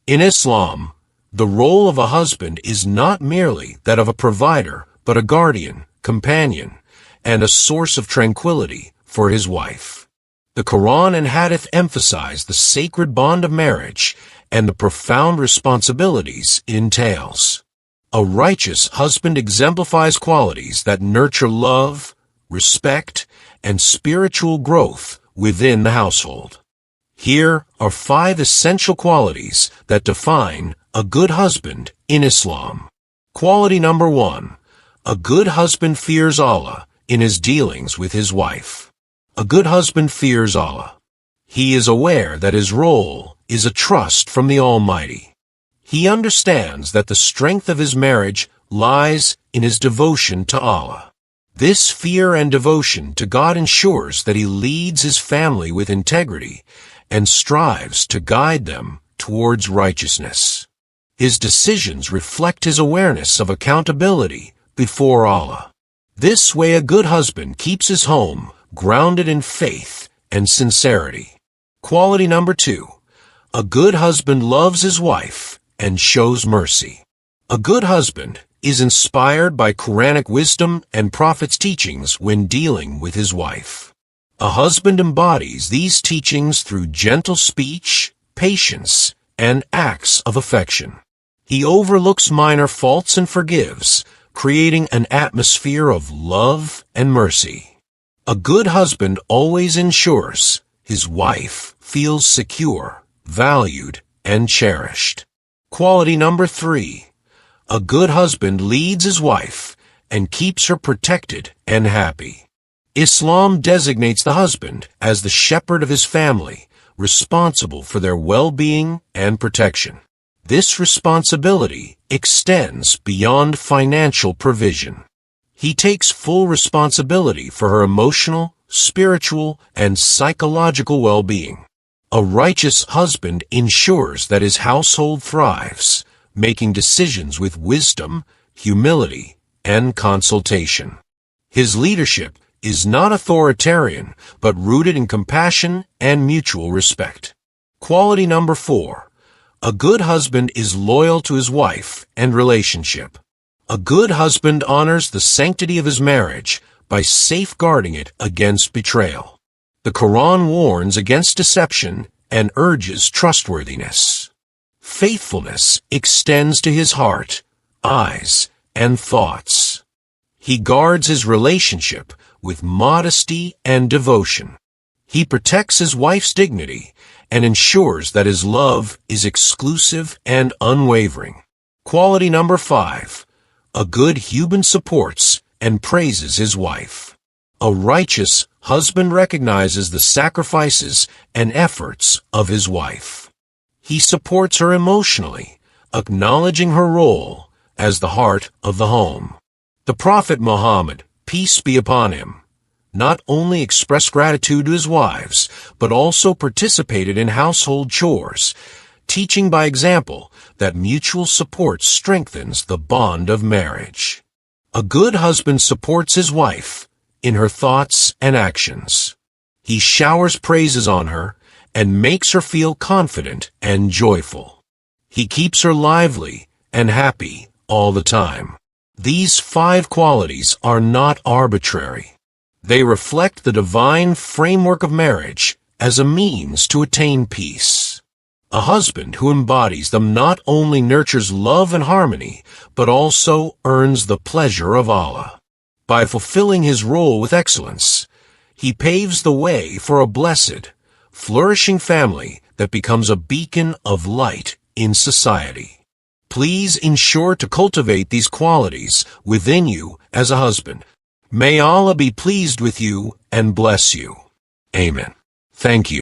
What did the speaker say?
In Islam, the role of a husband is not merely that of a provider, but a guardian, companion, and a source of tranquility for his wife. The Quran and Hadith emphasize the sacred bond of marriage and the profound responsibilities it entails. A righteous husband exemplifies qualities that nurture love, respect, and spiritual growth within the household. Here are 5 essential qualities that define a good husband in Islam. Quality number 1. A good husband fears Allah in his dealings with his wife. A good husband fears Allah. He is aware that his role is a trust from the Almighty. He understands that the strength of his marriage lies in his devotion to Allah. This fear and devotion to God ensures that he leads his family with integrity and strives to guide them towards righteousness. His decisions reflect his awareness of accountability before Allah. This way, a good husband keeps his home grounded in faith and sincerity. Quality number 2. A good husband loves his wife and shows mercy. A good husband is inspired by Quranic wisdom and Prophet's teachings when dealing with his wife. A husband embodies these teachings through gentle speech, patience, and acts of affection. He overlooks minor faults and forgives, creating an atmosphere of love and mercy. A good husband always ensures his wife feels secure, valued, and cherished. Quality number 3. A good husband leads his wife and keeps her protected and happy. Islam designates the husband as the shepherd of his family, responsible for their well-being and protection. This responsibility extends beyond financial provision. He takes full responsibility for her emotional, spiritual, and psychological well-being. A righteous husband ensures that his household thrives, making decisions with wisdom, humility, and consultation. His leadership is not authoritarian, but rooted in compassion and mutual respect. Quality number 4. A good husband is loyal to his wife and relationship. A good husband honors the sanctity of his marriage by safeguarding it against betrayal. The Quran warns against deception and urges trustworthiness. Faithfulness extends to his heart, eyes, and thoughts. He guards his relationship with modesty and devotion. He protects his wife's dignity and ensures that his love is exclusive and unwavering. Quality number 5. A good husband supports and praises his wife. A righteous husband recognizes the sacrifices and efforts of his wife. He supports her emotionally, acknowledging her role as the heart of the home. The Prophet Muhammad, peace be upon him, not only expressed gratitude to his wives, but also participated in household chores, teaching by example that mutual support strengthens the bond of marriage. A good husband supports his wife in her thoughts and actions. He showers praises on her and makes her feel confident and joyful. He keeps her lively and happy all the time. These 5 qualities are not arbitrary. They reflect the divine framework of marriage as a means to attain peace. A husband who embodies them not only nurtures love and harmony, but also earns the pleasure of Allah. By fulfilling his role with excellence, he paves the way for a blessed, flourishing family that becomes a beacon of light in society. Please ensure to cultivate these qualities within you as a husband. May Allah be pleased with you and bless you. Amen. Thank you.